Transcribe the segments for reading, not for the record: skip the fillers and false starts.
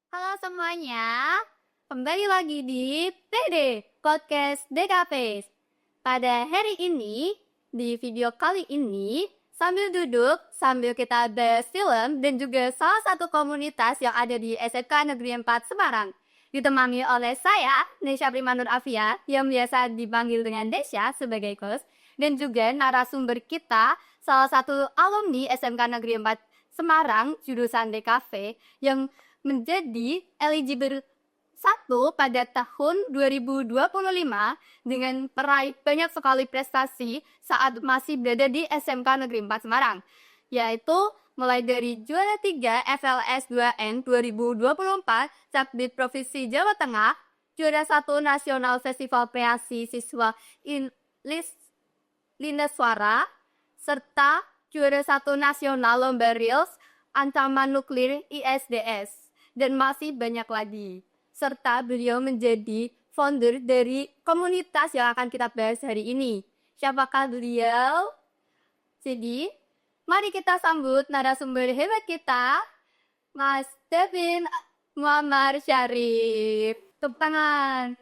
Halo semuanya, kembali lagi di TD Podcast DKP. Pada hari ini, di video kali ini, sambil duduk, sambil kita bahas film dan juga salah satu komunitas yang ada di SMK Negeri 4 Semarang. Ditemani oleh saya, Nesya Primanur Afia, yang biasa dipanggil dengan Desya sebagai host, dan juga narasumber kita, salah satu alumni SMK Negeri 4 Semarang, jurusan DKV, yang menjadi eligible 1 pada tahun 2025 dengan meraih banyak sekali prestasi saat masih berada di SMK Negeri 4 Semarang, yaitu mulai dari juara 3 FLS 2N 2024 Subdit Provinsi Jawa Tengah, juara 1 Nasional Festival Kreasi Siswa Linda Suara, serta juara 1 Nasional Lomba Reels Ancaman Nuklir ISDS, dan masih banyak lagi. Serta beliau menjadi founder dari komunitas yang akan kita bahas hari ini. Siapakah beliau? Jadi, mari kita sambut narasumber hebat kita, Mas Devin Muammar Syarif. Tepuk tangan.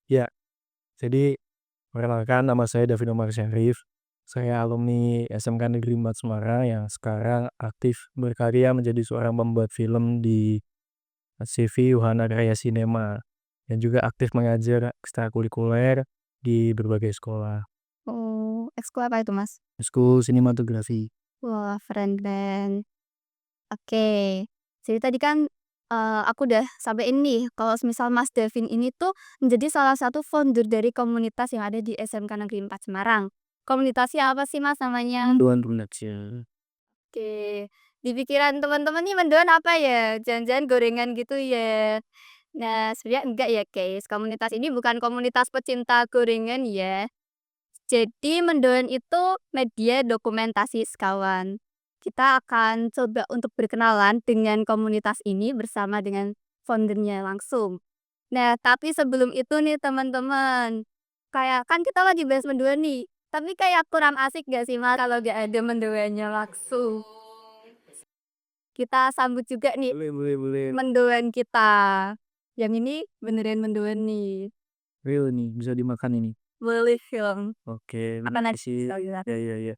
Ya, jadi perkenalkan nama saya Davin Omar Syarif. Saya alumni SMK Negeri 4 Semarang yang sekarang aktif berkarya menjadi seorang pembuat film di CV Wahana Karya Sinema dan juga aktif mengajar ekstrakurikuler di berbagai sekolah. Oh, ekskul apa itu, Mas? Ekskul sinematografi. Wah, keren. Oke, jadi tadi kan aku udah sampein nih kalau misal Mas Devin ini tuh menjadi salah satu founder dari komunitas yang ada di SMK Negeri 4 Semarang. Komunitasnya apa sih, Mas, namanya? Mendoan Production. Oke, di pikiran teman-teman nih mendoan apa ya? Jangan-jangan gorengan gitu ya? Nah, sebenarnya enggak ya, guys. Komunitas ini bukan komunitas pecinta gorengan ya. Jadi mendoan itu media dokumentasi sekawan. Kita akan coba untuk berkenalan dengan komunitas ini bersama dengan foundernya langsung. Nah, tapi sebelum itu nih teman-teman, kayak kan kita lagi bahas mendoan nih, tapi kayak kurang asik gak sih Mas kalau gak ada mendoannya langsung. Kita sambut juga nih Boleh. mendoan kita. Yang ini beneran mendoan nih. Real nih, bisa dimakan ini. Boleh film. Oke, Makanan makasih. Ya.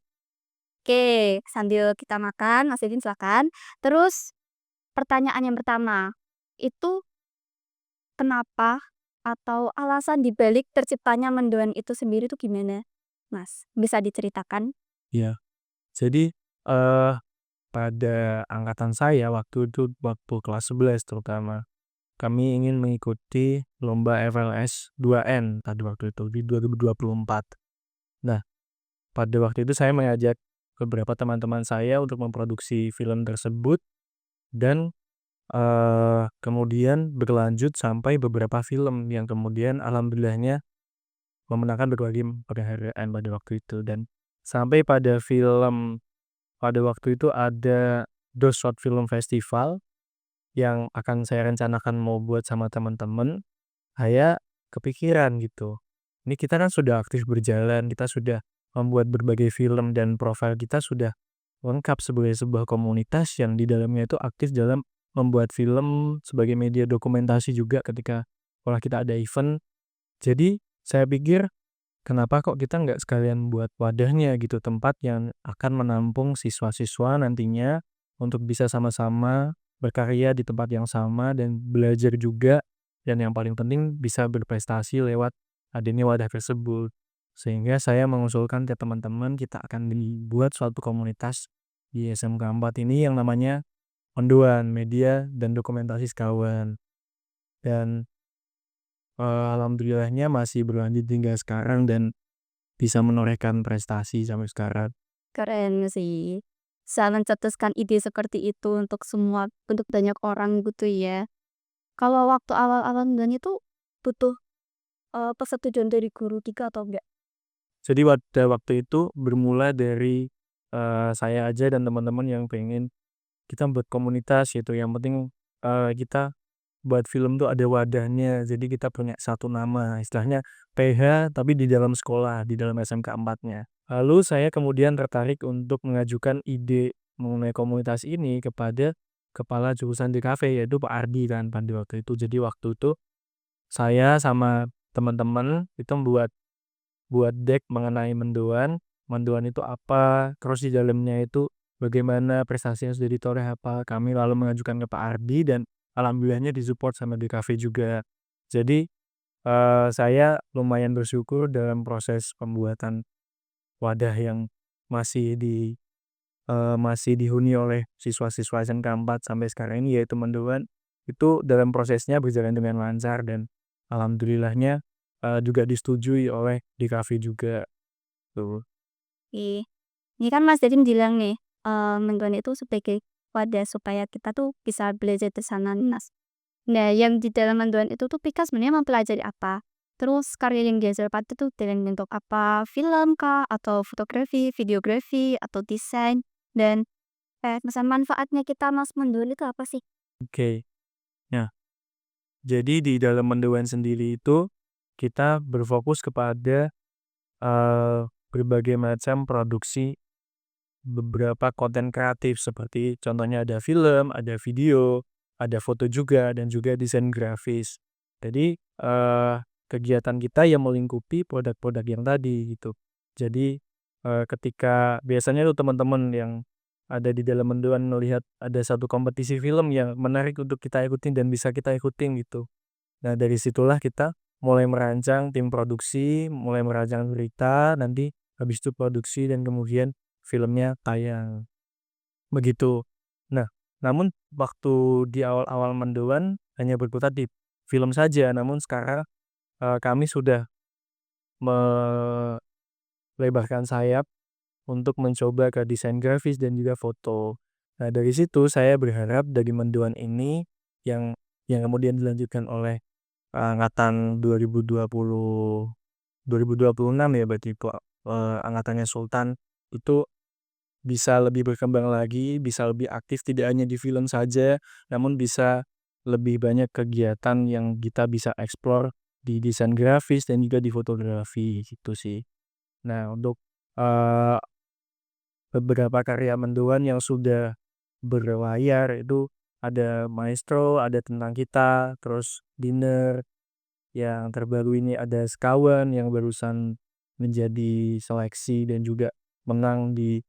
Oke, sambil kita makan, Mas Edin silakan. Terus pertanyaan yang pertama, itu kenapa atau alasan dibalik terciptanya mendoan itu sendiri tuh gimana, Mas? Bisa diceritakan? Ya, jadi eh pada angkatan saya waktu itu, waktu kelas 11 terutama, kami ingin mengikuti lomba FLS 2N pada waktu itu di 2024. Nah, pada waktu itu saya mengajak beberapa teman-teman saya untuk memproduksi film tersebut dan kemudian berlanjut sampai beberapa film yang kemudian alhamdulillahnya memenangkan berbagai penghargaan pada waktu itu. Dan sampai pada film pada waktu itu ada DOS Short Film Festival yang akan saya rencanakan mau buat sama teman-teman. Saya kepikiran gitu, ini kita kan sudah aktif berjalan, kita sudah membuat berbagai film dan profil kita sudah lengkap sebagai sebuah komunitas yang di dalamnya itu aktif dalam membuat film sebagai media dokumentasi juga ketika kalau kita ada event. Jadi saya pikir kenapa kok kita nggak sekalian buat wadahnya gitu, tempat yang akan menampung siswa-siswa nantinya untuk bisa sama-sama berkarya di tempat yang sama dan belajar juga, dan yang paling penting bisa berprestasi lewat adanya wadah tersebut. Sehingga saya mengusulkan ke teman-teman kita akan dibuat suatu komunitas di SMK 4 ini yang namanya Mendoan, Media dan Dokumentasi Sekawan. Dan alhamdulillahnya masih berlanjut hingga sekarang dan bisa menorehkan prestasi sampai sekarang. Keren sih. Bisa mencetuskan ide seperti itu untuk banyak orang gitu ya. Kalau waktu awal-awal mendoan itu butuh persetujuan dari guru juga atau enggak? Jadi pada waktu itu bermula dari saya aja dan teman-teman yang pengen kita buat komunitas gitu, yang penting kita buat film tuh ada wadahnya, jadi kita punya satu nama, istilahnya PH tapi di dalam sekolah, di dalam SMK 4-nya. Lalu saya kemudian tertarik untuk mengajukan ide mengenai komunitas ini kepada kepala jurusan DKV yaitu Pak Ardi kan pada waktu itu. Jadi waktu itu saya sama teman-teman itu buat deck mengenai mendoan, mendoan itu apa, terus di dalamnya itu bagaimana prestasi yang sudah ditoreh apa. Kami lalu mengajukan ke Pak Ardi dan alhamdulillahnya disupport sama DKV juga. Jadi, saya lumayan bersyukur dalam proses pembuatan wadah yang masih masih dihuni oleh siswa-siswa SMK 4 sampai sekarang ini yaitu mendoan, itu dalam prosesnya berjalan dengan lancar dan alhamdulillahnya, juga disetujui oleh DKV juga, tuh. Oke. Ini kan Mas jadi bilang nih, mendoan itu sebagai wadah supaya kita tuh bisa belajar di sana nih, Mas. Nah, yang di dalam mendoan itu tuh Pika sebenarnya mempelajari apa? Terus karya yang diajar Pak tuh dalam bentuk apa? Film kah? Atau fotografi, videografi, atau desain? Dan pesan manfaatnya kita Mas mendoan itu apa sih? Oke. Nah, jadi di dalam mendoan sendiri itu, kita berfokus kepada, berbagai macam produksi beberapa konten kreatif seperti contohnya ada film, ada video, ada foto juga, dan juga desain grafis. Jadi, kegiatan kita yang melingkupi produk-produk yang tadi gitu. Jadi, ketika biasanya tuh teman-teman yang ada di dalam mendoan melihat ada satu kompetisi film yang menarik untuk kita ikutin dan bisa kita ikutin gitu. Nah, dari situlah kita mulai merancang tim produksi, mulai merancang berita, nanti habis itu produksi dan kemudian filmnya tayang, begitu. Nah, namun waktu di awal-awal mendoan hanya berkutat di film saja, namun sekarang, kami sudah melebarkan sayap untuk mencoba ke desain grafis dan juga foto. Nah, dari situ saya berharap dari mendoan ini yang kemudian dilanjutkan oleh angkatan 2026 ya berarti itu, angkatannya Sultan, itu bisa lebih berkembang lagi, bisa lebih aktif tidak hanya di film saja, namun bisa lebih banyak kegiatan yang kita bisa explore di desain grafis dan juga di fotografi gitu sih. Nah untuk, eee, beberapa karya mendoan yang sudah berlayar itu ada Maestro, ada Tentang Kita, terus Dinner. Yang terbaru ini ada Sekawan yang barusan menjadi seleksi dan juga menang di,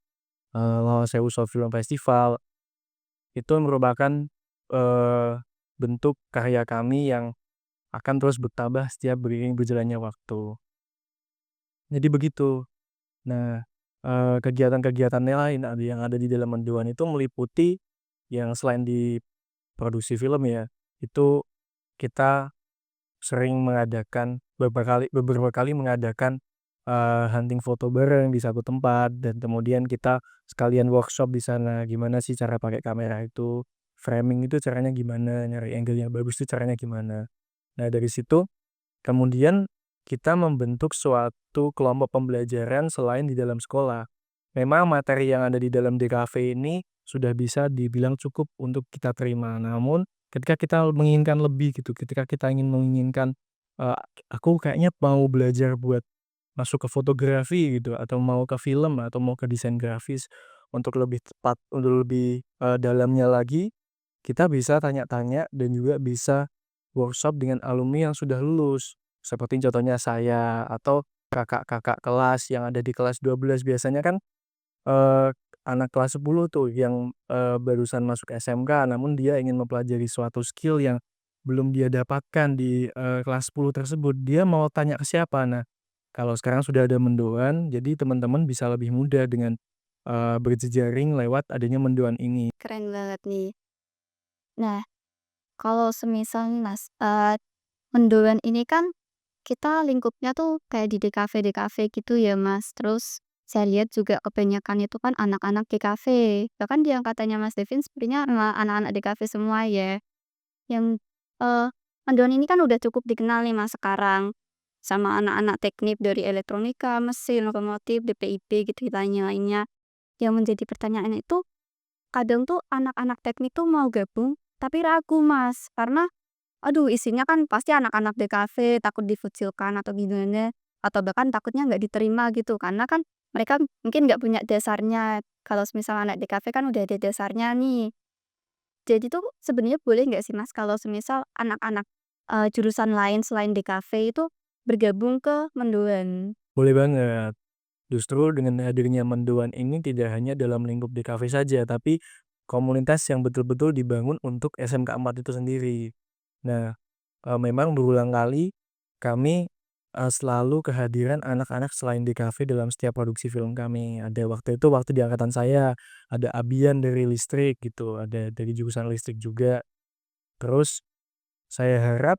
Lawassewu Short Film Festival. Itu merupakan, eee, bentuk karya kami yang akan terus bertambah setiap beriring berjalannya waktu. Jadi begitu. Nah, kegiatan-kegiatannya lain yang ada di dalam mendoan itu meliputi yang selain di produksi film ya, itu kita sering mengadakan beberapa kali mengadakan, hunting foto bareng di satu tempat dan kemudian kita sekalian workshop di sana, gimana sih cara pakai kamera itu, framing itu caranya gimana, nyari angle yang bagus itu caranya gimana. Nah dari situ kemudian kita membentuk suatu kelompok pembelajaran selain di dalam sekolah. Memang materi yang ada di dalam DKV ini sudah bisa dibilang cukup untuk kita terima. Namun ketika kita menginginkan lebih gitu, ketika kita menginginkan, eee, aku kayaknya mau belajar buat masuk ke fotografi gitu, atau mau ke film, atau mau ke desain grafis untuk lebih tepat, untuk lebih, dalamnya lagi, kita bisa tanya-tanya dan juga bisa workshop dengan alumni yang sudah lulus. Seperti contohnya saya atau kakak-kakak kelas yang ada di kelas 12 biasanya kan, eee, anak kelas 10 tuh yang, barusan masuk SMK namun dia ingin mempelajari suatu skill yang belum dia dapatkan di, kelas 10 tersebut. Dia mau tanya ke siapa? Nah, kalau sekarang sudah ada mendoan, jadi teman-teman bisa lebih mudah dengan, berjejaring lewat adanya mendoan ini. Keren banget nih. Nah, kalau semisal nih Mas, mendoan ini kan kita lingkupnya tuh kayak di DKV-DKV gitu ya, Mas. Terus saya lihat juga kebanyakan itu kan anak-anak DKV. Bahkan di angkatannya Mas Devin sepertinya anak-anak DKV semua ya. Yang, mendoan ini kan udah cukup dikenal nih, Mas, sekarang. Sama anak-anak teknik dari elektronika, mesin, otomotif, DPIP gitu lainnya. Yang menjadi pertanyaan itu, kadang tuh anak-anak teknik tuh mau gabung, tapi ragu, Mas. Karena aduh, isinya kan pasti anak-anak DKV, takut dikucilkan atau gimana, atau bahkan takutnya nggak diterima gitu, karena kan mereka mungkin nggak punya dasarnya. Kalau semisal anak DKV kan udah ada dasarnya nih. Jadi tuh sebenarnya boleh nggak sih Mas kalau semisal anak-anak, jurusan lain selain DKV itu bergabung ke Mendoan? Boleh banget. Justru dengan hadirnya mendoan ini tidak hanya dalam lingkup DKV saja, tapi komunitas yang betul-betul dibangun untuk SMK 4 itu sendiri. Nah, memang berulang kali kami, selalu kehadiran anak-anak selain DKV dalam setiap produksi film kami. Ada waktu di angkatan saya, ada Abian dari listrik gitu, ada dari jurusan listrik juga. Terus saya harap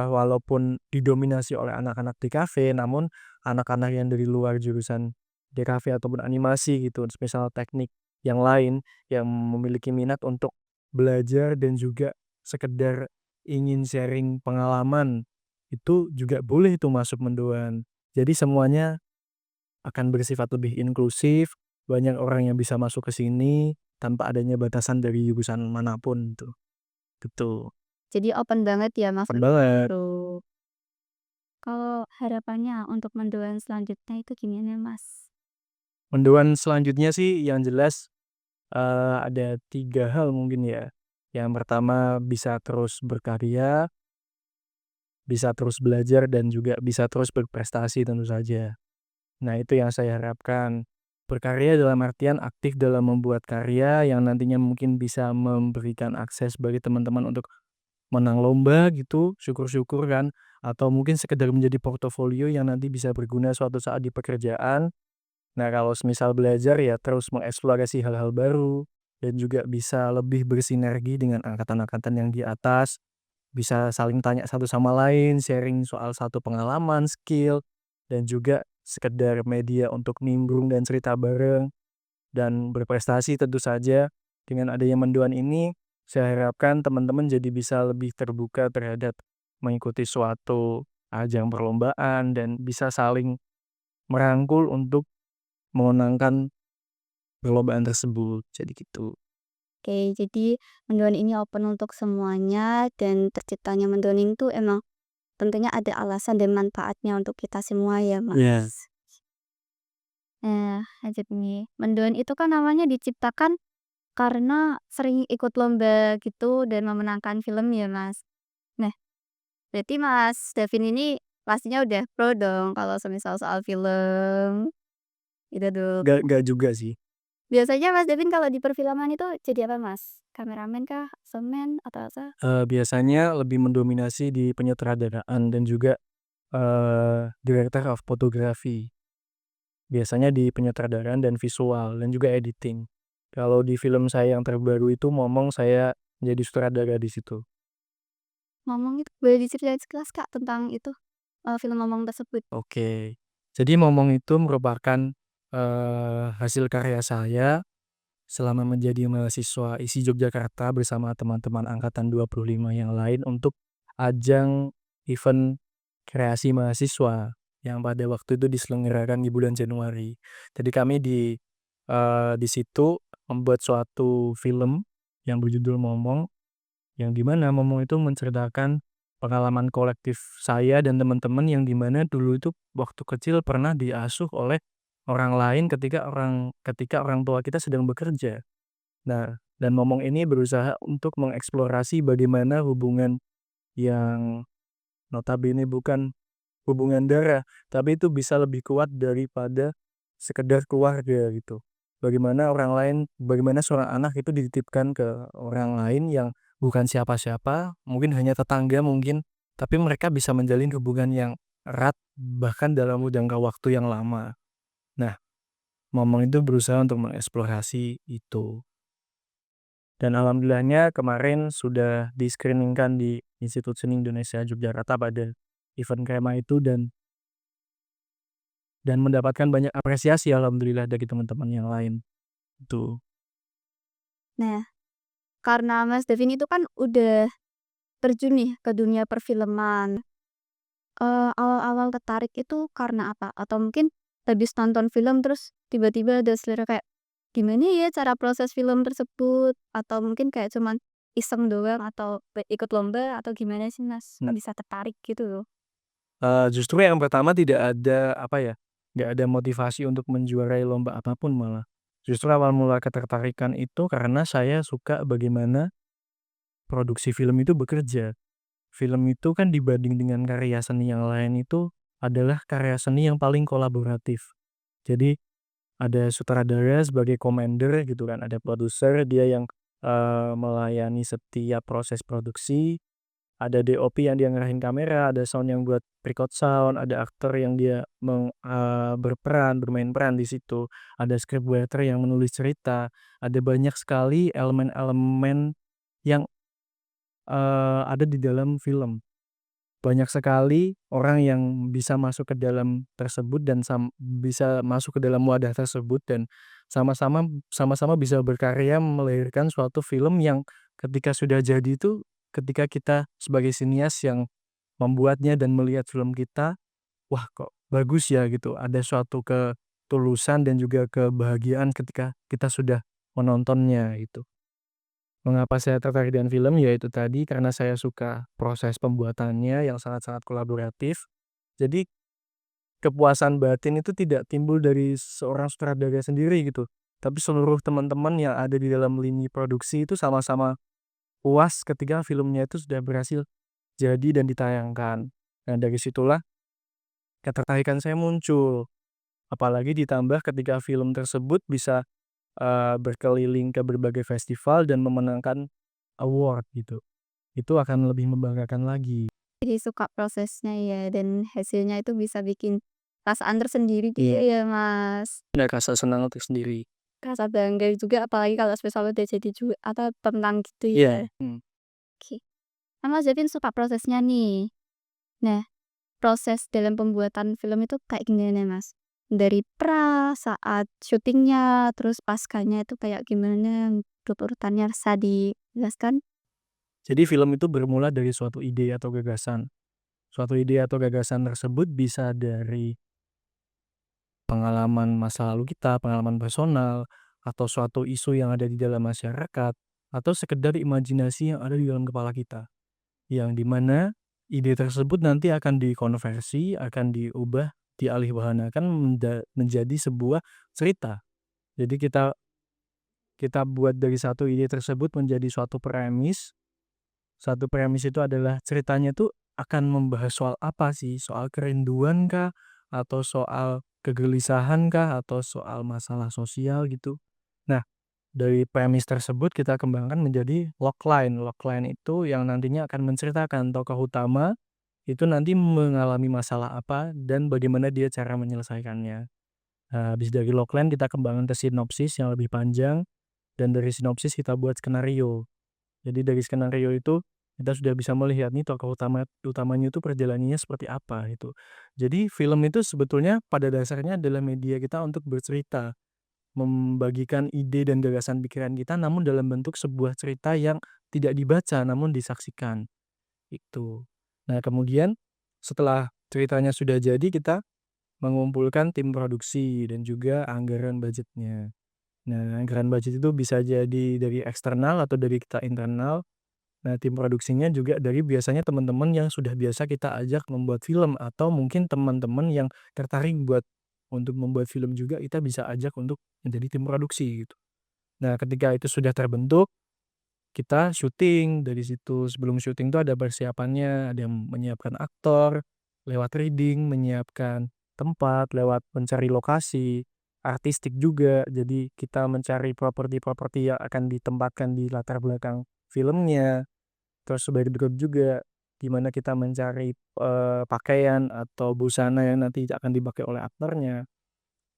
walaupun didominasi oleh anak-anak DKV, namun anak-anak yang dari luar jurusan DKV ataupun animasi gitu, misal teknik yang lain, yang memiliki minat untuk belajar dan juga sekedar ingin sharing pengalaman, itu juga boleh itu masuk Mendoan. Jadi semuanya akan bersifat lebih inklusif, banyak orang yang bisa masuk ke sini, tanpa adanya batasan dari jurusan manapun tuh, gitu. Jadi open banget ya Open maksudnya banget. itu. Kalau harapannya untuk Mendoan selanjutnya itu gimana Mas? Mendoan selanjutnya sih yang jelas, ada 3 hal mungkin ya. Yang pertama bisa terus berkarya, bisa terus belajar, dan juga bisa terus berprestasi tentu saja. Nah itu yang saya harapkan. Berkarya dalam artian aktif dalam membuat karya yang nantinya mungkin bisa memberikan akses bagi teman-teman untuk menang lomba gitu, syukur-syukur kan, atau mungkin sekedar menjadi portofolio yang nanti bisa berguna suatu saat di pekerjaan. Nah, kalau semisal belajar ya terus mengeksplorasi hal-hal baru dan juga bisa lebih bersinergi dengan angkatan-angkatan yang di atas, bisa saling tanya satu sama lain, sharing soal satu pengalaman, skill, dan juga sekedar media untuk nimbrung dan cerita bareng dan berprestasi tentu saja. Dengan adanya mendoan ini, saya harapkan teman-teman jadi bisa lebih terbuka terhadap mengikuti suatu ajang perlombaan dan bisa saling merangkul untuk memenangkan perlombaan tersebut, jadi gitu. Oke, jadi Mendoan ini open untuk semuanya dan terciptanya Mendoan itu emang tentunya ada alasan dan manfaatnya untuk kita semua ya, Iya. Mas. Nah, lanjut nih. Mendoan itu kan namanya diciptakan karena sering ikut lomba gitu dan memenangkan film ya, Mas. Nah, berarti Mas Davin ini pastinya udah pro dong kalau semisal soal film, gitu dong. Nggak juga sih, Biasanya Mas Davin kalau di perfilman itu jadi apa, Mas? Kameramen kah? Stuntman atau apa? biasanya lebih mendominasi di penyutradaraan dan juga, director of photography. Biasanya di penyutradaraan dan visual dan juga editing. Kalau di film saya yang terbaru itu Momong, saya jadi sutradara di situ. Ngomong itu boleh diceritain sekilas Kak tentang itu, film Ngomong tersebut? Oke. Jadi Momong itu merupakan, hasil karya saya selama menjadi mahasiswa ISI Yogyakarta bersama teman-teman angkatan 25 yang lain untuk ajang event kreasi mahasiswa yang pada waktu itu diselenggarakan di bulan Januari. Jadi kami di situ membuat suatu film yang berjudul Momong, yang di mana Momong itu menceritakan pengalaman kolektif saya dan teman-teman yang di mana dulu itu waktu kecil pernah diasuh oleh orang lain ketika orang tua kita sedang bekerja. Nah, dan Momong ini berusaha untuk mengeksplorasi bagaimana hubungan yang notabene bukan hubungan darah, tapi itu bisa lebih kuat daripada sekedar keluarga gitu. Bagaimana seorang anak itu dititipkan ke orang lain yang bukan siapa-siapa, mungkin hanya tetangga mungkin, tapi mereka bisa menjalin hubungan yang erat bahkan dalam jangka waktu yang lama. Nah, Momong itu berusaha untuk mengeksplorasi itu. Dan alhamdulillahnya kemarin sudah di-screening-kan di Institut Seni Indonesia Yogyakarta pada event KMA itu dan mendapatkan banyak apresiasi alhamdulillah dari teman-teman yang lain, gitu. Nah, karena Mas Davin itu kan udah terjun nih ke dunia perfilman, awal-awal tertarik itu karena apa? Atau mungkin habis nonton film terus tiba-tiba ada selera kayak, "Gimana ya cara proses film tersebut?" Atau mungkin kayak cuman iseng doang atau ikut lomba atau gimana sih, Mas? Kok Nah, bisa tertarik gitu loh? justru yang pertama tidak ada, apa ya, nggak ada motivasi untuk menjuarai lomba apapun malah. Justru awal mula ketertarikan itu karena saya suka bagaimana produksi film itu bekerja. Film itu kan dibanding dengan karya seni yang lain itu adalah karya seni yang paling kolaboratif. Jadi ada sutradara sebagai commander gitu kan, ada produser dia yang, melayani setiap proses produksi, ada DOP yang dia ngarahin kamera, ada sound yang buat record sound, ada aktor yang dia bermain peran di situ, ada scriptwriter yang menulis cerita, ada banyak sekali elemen-elemen yang, ada di dalam film. Banyak sekali orang yang bisa masuk ke dalam tersebut dan bisa masuk ke dalam wadah tersebut dan sama-sama sama-sama bisa berkarya melahirkan suatu film yang ketika sudah jadi itu, ketika kita sebagai sinias yang membuatnya dan melihat film kita, "Wah kok bagus ya," gitu. Ada suatu ketulusan dan juga kebahagiaan ketika kita sudah menontonnya gitu. Mengapa saya tertarik dengan film? Ya itu tadi, karena saya suka proses pembuatannya yang sangat-sangat kolaboratif. Jadi, kepuasan batin itu tidak timbul dari seorang sutradara sendiri gitu, tapi seluruh teman-teman yang ada di dalam lini produksi itu sama-sama puas ketika filmnya itu sudah berhasil jadi dan ditayangkan. Nah, dari situlah ketertarikan saya muncul, apalagi ditambah ketika film tersebut bisa, berkeliling ke berbagai festival dan memenangkan award gitu. Itu akan lebih membanggakan lagi. Jadi suka prosesnya ya, dan hasilnya itu bisa bikin perasaan tersendiri gitu Iya. ya, Mas. Ada rasa senang tersendiri. Rasa bangga juga apalagi kalau misalnya udah jadi atau tentang gitu Iya, ya. mhm. Oke. Kan Mas Javin suka prosesnya nih. Nah, proses dalam pembuatan film itu kayak gimana, Mas? Dari saat syutingnya, terus paskanya itu kayak gimana, grup urutannya bisa dijelaskan? Jadi film itu bermula dari suatu ide atau gagasan. Suatu ide atau gagasan tersebut bisa dari pengalaman masa lalu kita, pengalaman personal, atau suatu isu yang ada di dalam masyarakat, atau sekedar imajinasi yang ada di dalam kepala kita. Yang di mana ide tersebut nanti akan dikonversi, akan diubah, dialihbahaнаkan menjadi sebuah cerita. Jadi kita kita buat dari satu ide tersebut menjadi suatu premis. Satu premis itu adalah ceritanya tuh akan membahas soal apa sih? Soal kerinduan kah? Atau soal kegelisahan kah? Atau soal masalah sosial gitu. Nah, dari premis tersebut kita kembangkan menjadi logline. Logline itu yang nantinya akan menceritakan tokoh utama itu nanti mengalami masalah apa dan bagaimana dia cara menyelesaikannya. Nah, habis dari logline kita kembangkan ke sinopsis yang lebih panjang dan dari sinopsis kita buat skenario. Jadi dari skenario itu, kita sudah bisa melihat nih tokoh utamanya itu perjalanannya seperti apa gitu. Jadi film itu sebetulnya pada dasarnya adalah media kita untuk bercerita, membagikan ide dan gagasan pikiran kita namun dalam bentuk sebuah cerita yang tidak dibaca namun disaksikan, itu. Nah kemudian setelah ceritanya sudah jadi kita mengumpulkan tim produksi dan juga anggaran budgetnya. Nah anggaran budget itu bisa jadi dari eksternal atau dari kita internal. Nah, tim produksinya juga dari biasanya teman-teman yang sudah biasa kita ajak membuat film atau mungkin teman-teman yang tertarik untuk membuat film juga kita bisa ajak untuk menjadi tim produksi gitu. Nah, ketika itu sudah terbentuk, kita syuting dari situ. Sebelum syuting itu ada persiapannya, ada yang menyiapkan aktor, lewat reading, menyiapkan tempat, lewat mencari lokasi, artistik juga. Jadi kita mencari properti-properti yang akan ditempatkan di latar belakang filmnya. Terus berikut juga, gimana kita mencari, pakaian atau busana yang nanti akan dipakai oleh aktornya,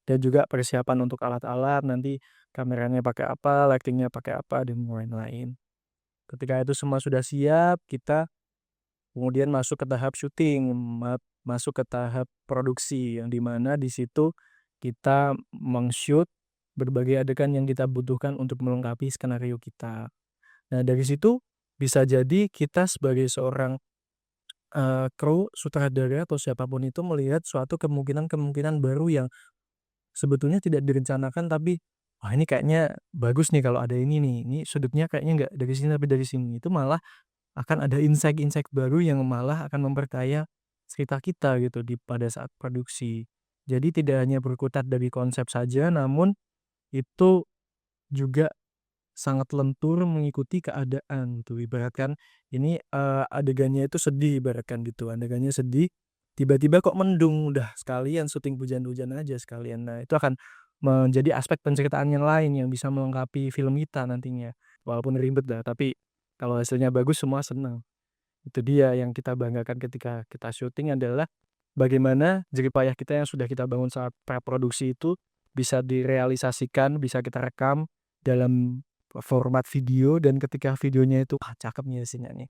dan juga persiapan untuk alat-alat, nanti kameranya pakai apa, lighting-nya pakai apa, dan lain-lain. Ketika itu semua sudah siap, kita kemudian masuk ke tahap syuting, masuk ke tahap produksi, yang di mana di situ kita meng-shoot berbagai adegan yang kita butuhkan untuk melengkapi skenario kita. Nah, dari situ bisa jadi kita sebagai seorang kru, sutradara, atau siapapun itu melihat suatu kemungkinan-kemungkinan baru yang sebetulnya tidak direncanakan tapi, "Wah ini kayaknya bagus nih kalau ada ini nih, ini sudutnya kayaknya nggak dari sini tapi dari sini." Itu malah akan ada insight-insight baru yang malah akan memperkaya cerita kita gitu pada saat produksi. Jadi tidak hanya berkutat dari konsep saja namun itu juga sangat lentur mengikuti keadaan gitu. Ibaratkan ini, adegannya itu sedih ibaratkan gitu, adegannya sedih, tiba-tiba kok mendung, udah sekalian syuting hujan-hujan aja sekalian. Nah, itu akan menjadi aspek penceritaan yang lain yang bisa melengkapi film kita nantinya. Walaupun ribet lah, tapi kalau hasilnya bagus semua senang. Itu dia yang kita banggakan ketika kita syuting adalah bagaimana jerih payah kita yang sudah kita bangun saat praproduksi itu bisa direalisasikan, bisa kita rekam dalam format video dan ketika videonya itu, "Wah, cakep nih hasilnya nih."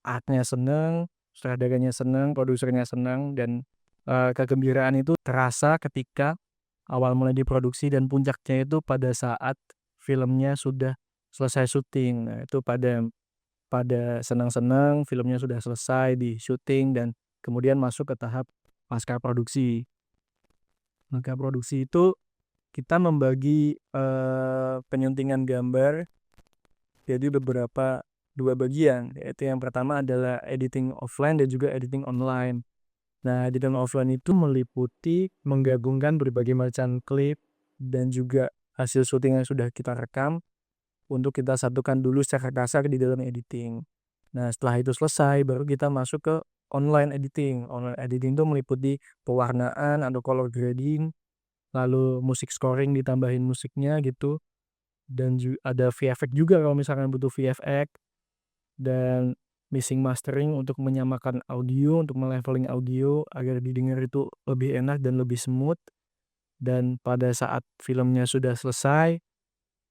Art-nya seneng, sutradaranya seneng, produsernya seneng, dan, kegembiraan itu terasa ketika awal mulai diproduksi dan puncaknya itu pada saat filmnya sudah selesai syuting. Nah, itu pada pada senang-senang filmnya sudah selesai di syuting dan kemudian masuk ke tahap pasca produksi. Pasca produksi itu kita membagi, penyuntingan gambar jadi beberapa 2 bagian, yaitu yang pertama adalah editing offline dan juga editing online. Nah, editing offline itu meliputi menggabungkan berbagai macam klip dan juga hasil syuting yang sudah kita rekam untuk kita satukan dulu secara kasar di dalam editing. Nah, setelah itu selesai baru kita masuk ke online editing. Online editing itu meliputi pewarnaan atau color grading, lalu musik scoring ditambahin musiknya gitu, dan ada VFX juga kalau misalkan butuh VFX, dan mixing mastering untuk menyamakan audio, untuk meleveling audio agar didengar itu lebih enak dan lebih smooth. Dan pada saat filmnya sudah selesai,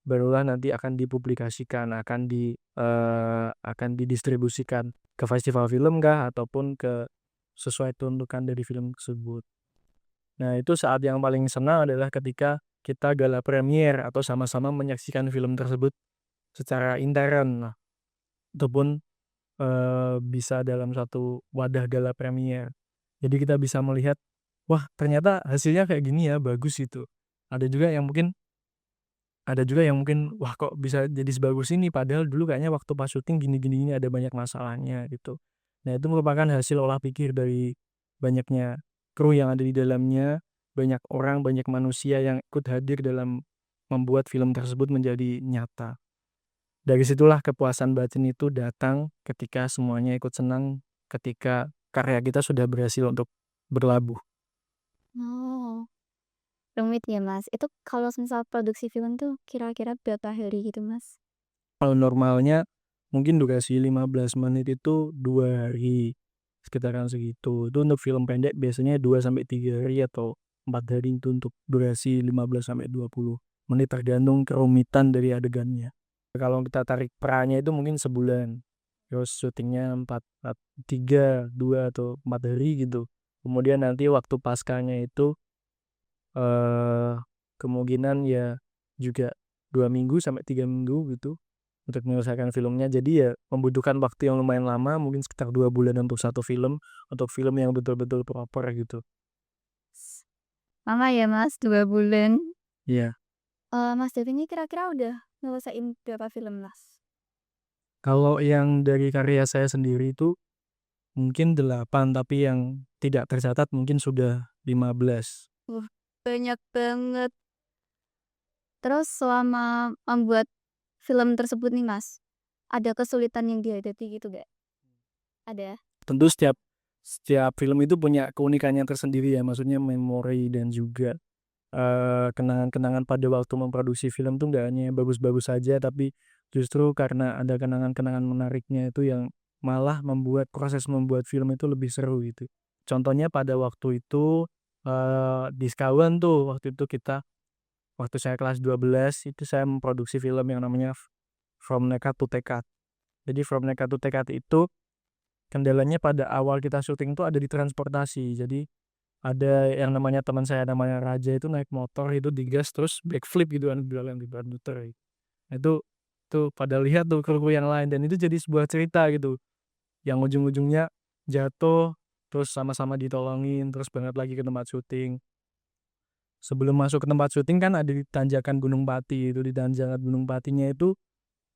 barulah nanti akan dipublikasikan, akan didistribusikan ke festival film kah ataupun ke sesuai peruntukan dari film tersebut. Nah, itu saat yang paling senang adalah ketika kita gala premier atau sama-sama menyaksikan film tersebut secara intern, nah, ataupun, bisa dalam satu wadah gala premier. Jadi kita bisa melihat, "Wah, ternyata hasilnya kayak gini ya, bagus," itu. Ada juga yang mungkin Ada juga yang mungkin, "Wah, kok bisa jadi sebagus ini, padahal dulu kayaknya waktu pas syuting gini gini gini, ada banyak masalahnya," gitu. Nah, itu merupakan hasil olah pikir dari banyaknya kru yang ada di dalamnya, banyak orang, banyak manusia yang ikut hadir dalam membuat film tersebut menjadi nyata. Dari situlah kepuasan batin itu datang ketika semuanya ikut senang, ketika karya kita sudah berhasil untuk berlabuh. Oh, rumit ya, Mas. Itu kalau misal produksi film tuh kira-kira berapa hari gitu, Mas? Kalau normalnya mungkin durasi 15 menit itu 2 hari, sekitaran segitu. Itu untuk film pendek biasanya 2 sampai 3 hari atau 4 hari itu untuk durasi 15 sampai 20 menit tergantung kerumitan dari adegannya. Kalau kita tarik perannya itu mungkin sebulan, terus syutingnya 3, 2 atau 4 hari gitu. Kemudian nanti waktu paskanya itu, eee, kemungkinan ya juga 2 minggu sampai 3 minggu gitu. Untuk menyelesaikan filmnya, jadi ya membutuhkan waktu yang lumayan lama, mungkin sekitar 2 bulan untuk satu film, untuk film yang betul-betul proper gitu. Lama ya, Mas, 2 bulan? Iya. Mas Devi ini kira-kira udah nyelesain berapa film, Mas? Kalau yang dari karya saya sendiri itu mungkin 8, tapi yang tidak tercatat mungkin sudah 15. Wah, banyak banget. Terus selama membuat film tersebut nih, Mas, ada kesulitan yang dihadapi gitu gak? Ada? Tentu setiap setiap film itu punya keunikannya tersendiri ya, maksudnya memori dan juga, kenangan-kenangan pada waktu memproduksi film tuh nggak hanya yang bagus-bagus saja, tapi justru karena ada kenangan-kenangan menariknya itu yang malah membuat proses membuat film itu lebih seru gitu. Contohnya pada waktu itu, di Sekawan tuh, waktu saya kelas 12 itu saya memproduksi film yang namanya From Nekat to Tekad. Jadi From Nekat to Tekad itu kendalanya pada awal kita syuting tuh ada di transportasi. Jadi ada yang namanya teman saya namanya Raja itu naik motor itu digas terus backflip gitu kan di depan muter. Nah, itu pada lihat tuh kru-kru yang lain dan itu jadi sebuah cerita gitu, yang ujung-ujungnya jatuh, terus sama-sama ditolongin, terus berangkat lagi ke tempat syuting. Sebelum masuk ke tempat syuting kan ada di tanjakan Gunung Pati, itu di tanjakan Gunung Patinya itu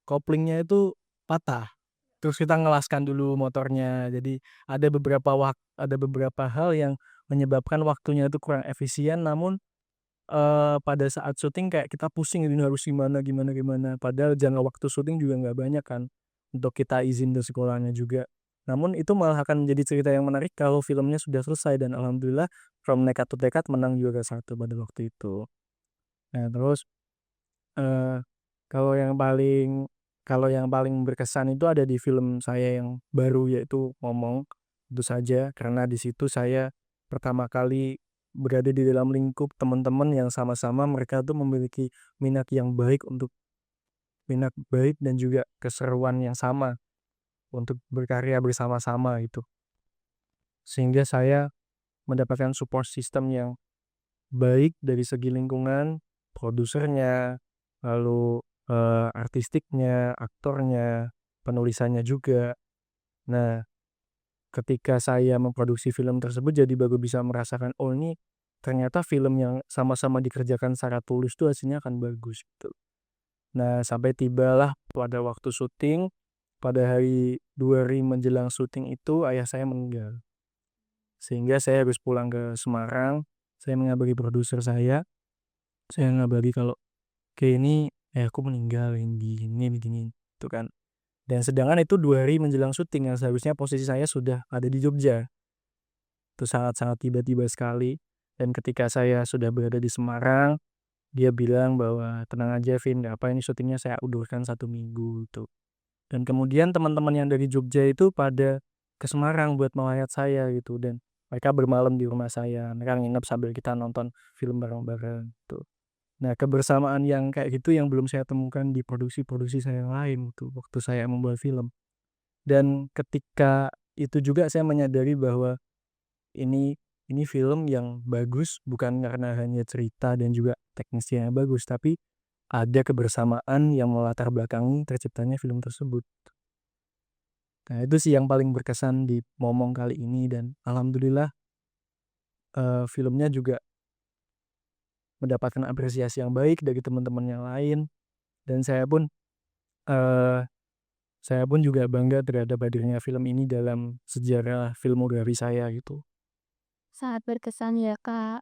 koplingnya itu patah. Terus kita ngelaskan dulu motornya. Jadi ada beberapa hal yang menyebabkan waktunya itu kurang efisien, namun pada saat syuting kayak kita pusing ini harus gimana gimana gimana, padahal jangka waktu syuting juga nggak banyak kan, untuk kita izin dari sekolahnya juga. Namun itu malah akan menjadi cerita yang menarik kalau filmnya sudah selesai dan alhamdulillah From Nekat to Tekad menang juara 1 pada waktu itu. Nah terus, eee, kalau yang paling kalau yang paling berkesan itu ada di film saya yang baru yaitu Momong. Tentu saja karena di situ saya pertama kali berada di dalam lingkup teman-teman yang sama-sama mereka tuh memiliki minat baik dan juga keseruan yang sama untuk berkarya bersama-sama itu. Sehingga saya mendapatkan support system yang baik dari segi lingkungan, produsernya, lalu, artistiknya, aktornya, penulisannya juga. Nah, ketika saya memproduksi film tersebut jadi baru bisa merasakan, "Oh ini ternyata film yang sama-sama dikerjakan secara tulus tuh hasilnya akan bagus," gitu. Nah, sampai tibalah pada waktu syuting, pada hari 2 hari menjelang syuting itu ayah saya meninggal. Sehingga saya harus pulang ke Semarang, saya mengabari produser saya ngabari kalau, "Kayak ini ayahku meninggal, ini begini," gitu kan. Dan sedangkan itu 2 hari menjelang syuting yang seharusnya posisi saya sudah ada di Jogja. Itu sangat-sangat tiba-tiba sekali dan ketika saya sudah berada di Semarang, dia bilang bahwa, "Tenang aja Vin, nggak apa ini syutingnya saya undurkan 1 minggu," gitu. Dan kemudian teman-teman yang dari Jogja itu pada ke Semarang buat melayat saya gitu dan mereka bermalam di rumah saya, mereka nginep sambil kita nonton film bareng-bareng gitu. Nah, kebersamaan yang kayak gitu yang belum saya temukan di produksi-produksi saya yang lain gitu, waktu saya membuat film. Dan ketika itu juga saya menyadari bahwa ini ini film yang bagus bukan karena hanya cerita dan juga teknisnya yang bagus, tapi ada kebersamaan yang melatar belakangi terciptanya film tersebut. Nah, itu sih yang paling berkesan di Momong kali ini dan alhamdulillah, filmnya juga mendapatkan apresiasi yang baik dari teman-teman yang lain dan eee, saya pun juga bangga terhadap hadirnya film ini dalam sejarah filmografi saya gitu. Sangat berkesan ya, Kak.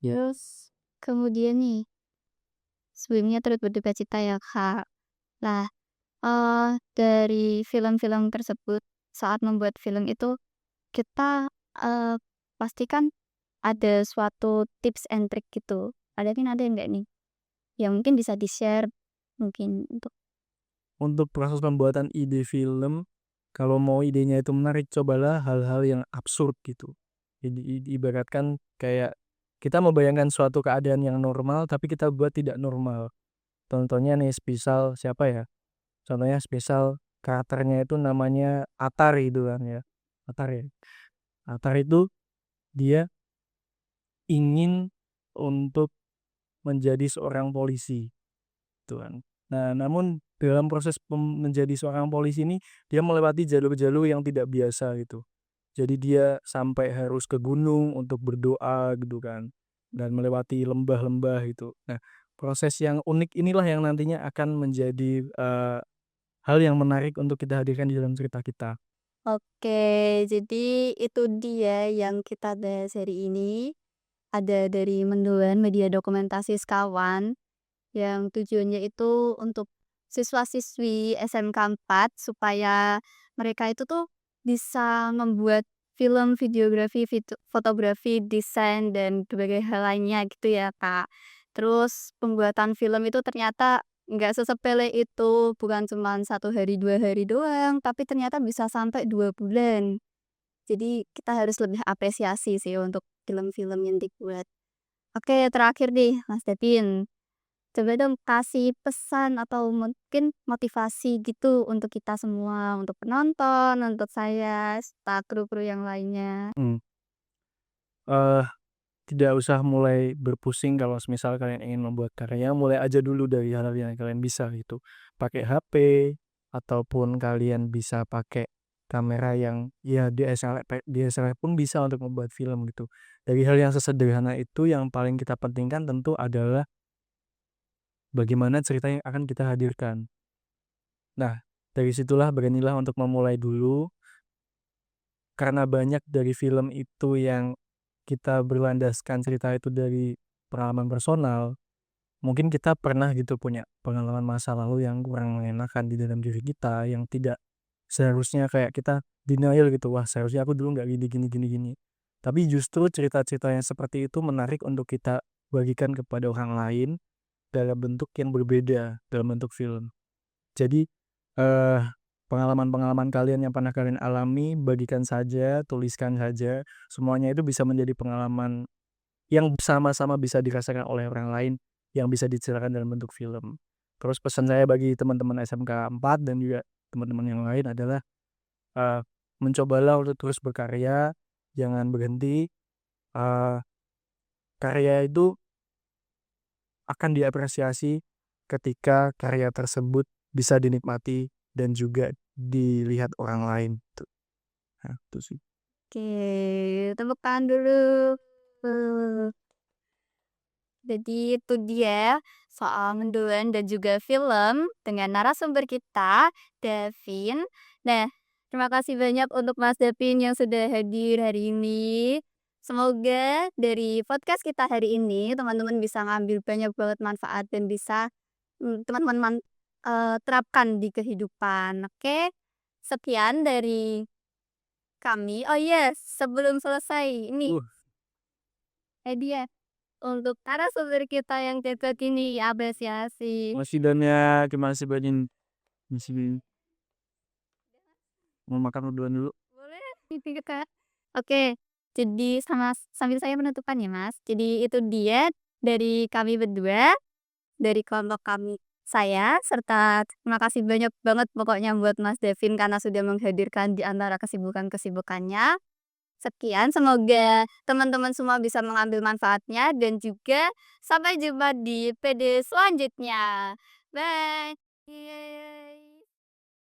Ya. Terus kemudian nih, sebelumnya turut berduka cita ya, Kak. Lah, dari film-film tersebut, saat membuat film itu kita, pastikan ada suatu tips and trick gitu. Ada nggak nih? Yang mungkin bisa di-share mungkin untuk Untuk proses pembuatan ide film, kalau mau idenya itu menarik, cobalah hal-hal yang absurd gitu. Jadi ibaratkan kayak kita membayangkan suatu keadaan yang normal, tapi kita buat tidak normal. Contohnya nih, semisal siapa ya? Contohnya semisal karakternya itu namanya Atar gitu kan ya. Atar ya. Atar itu dia ingin untuk menjadi seorang polisi. Gitu kan. Nah, namun dalam proses menjadi seorang polisi ini, dia melewati jalur-jalur yang tidak biasa gitu. Jadi dia sampai harus ke gunung untuk berdoa gitu kan, dan melewati lembah-lembah gitu. Nah, proses yang unik inilah yang nantinya akan menjadi, hal yang menarik untuk kita hadirkan di dalam cerita kita. oke, jadi itu dia yang kita bahas hari ini. Ada dari Mendoan Media Dokumentasi Sekawan, yang tujuannya itu untuk siswa-siswi SMK 4 supaya mereka itu tuh bisa membuat film, videografi, fotografi, desain, dan berbagai hal lainnya gitu ya, Kak. Terus pembuatan film itu ternyata nggak sesepele itu, bukan cuma 1 hari, 2 hari doang, tapi ternyata bisa sampai 2 bulan. Jadi kita harus lebih apresiasi sih untuk film-film yang dibuat. Oke, terakhir nih, Mas Datin. Coba dong kasih pesan atau mungkin motivasi gitu untuk kita semua, untuk penonton, untuk saya, serta kru-kru yang lainnya. Mmm, eee, tidak usah mulai berpusing kalau semisal kalian ingin membuat karya, mulai aja dulu dari hal-hal yang kalian bisa gitu. Pakai HP, ataupun kalian bisa pakai kamera yang ya DSLR pun bisa untuk membuat film gitu. Dari hal yang sesederhana itu yang paling kita pentingkan tentu adalah bagaimana cerita yang akan kita hadirkan. Nah, dari situlah beranilah untuk memulai dulu, karena banyak dari film itu yang kita berlandaskan cerita itu dari pengalaman personal, mungkin kita pernah gitu punya pengalaman masa lalu yang kurang mengenakan di dalam diri kita, yang tidak seharusnya kayak kita denial gitu, "Wah, seharusnya aku dulu nggak gini gini gini gini." Tapi justru cerita-cerita yang seperti itu menarik untuk kita bagikan kepada orang lain dalam bentuk yang berbeda, dalam bentuk film. Jadi, eee, pengalaman-pengalaman kalian yang pernah kalian alami, bagikan saja, tuliskan saja, semuanya itu bisa menjadi pengalaman yang sama-sama bisa dirasakan oleh orang lain, yang bisa diceritakan dalam bentuk film. Terus pesan saya bagi teman-teman SMK 4 dan juga teman-teman yang lain adalah, eee, mencobalah untuk terus berkarya, jangan berhenti, eee, karya itu akan diapresiasi ketika karya tersebut bisa dinikmati dan juga dilihat orang lain, tuh. Nah, itu sih. Oke, tepuk tangan dulu. Jadi itu dia soal menduan dan juga film dengan narasumber kita, Davin. Nah, terima kasih banyak untuk Mas Davin yang sudah hadir hari ini. Semoga dari podcast kita hari ini teman-teman bisa ngambil banyak banget manfaat dan bisa teman-teman terapkan di kehidupan. Oke, sekian dari kami. Oh yes, sebelum selesai ini Uh, hadiah untuk narasumber kita yang hebat ini apresiasi. Masih banyak, masih banyak, masih mau makan duluan dulu. Boleh itu Kak. Oke, jadi sambil saya menentukan ya Mas. Jadi itu dia dari kami berdua, dari kelompok kami saya, serta terima kasih banyak banget pokoknya buat Mas Devin karena sudah menghadirkan di antara kesibukan-kesibukannya. Sekian, semoga teman-teman semua bisa mengambil manfaatnya dan juga sampai jumpa di PD selanjutnya. Bye. Yeay.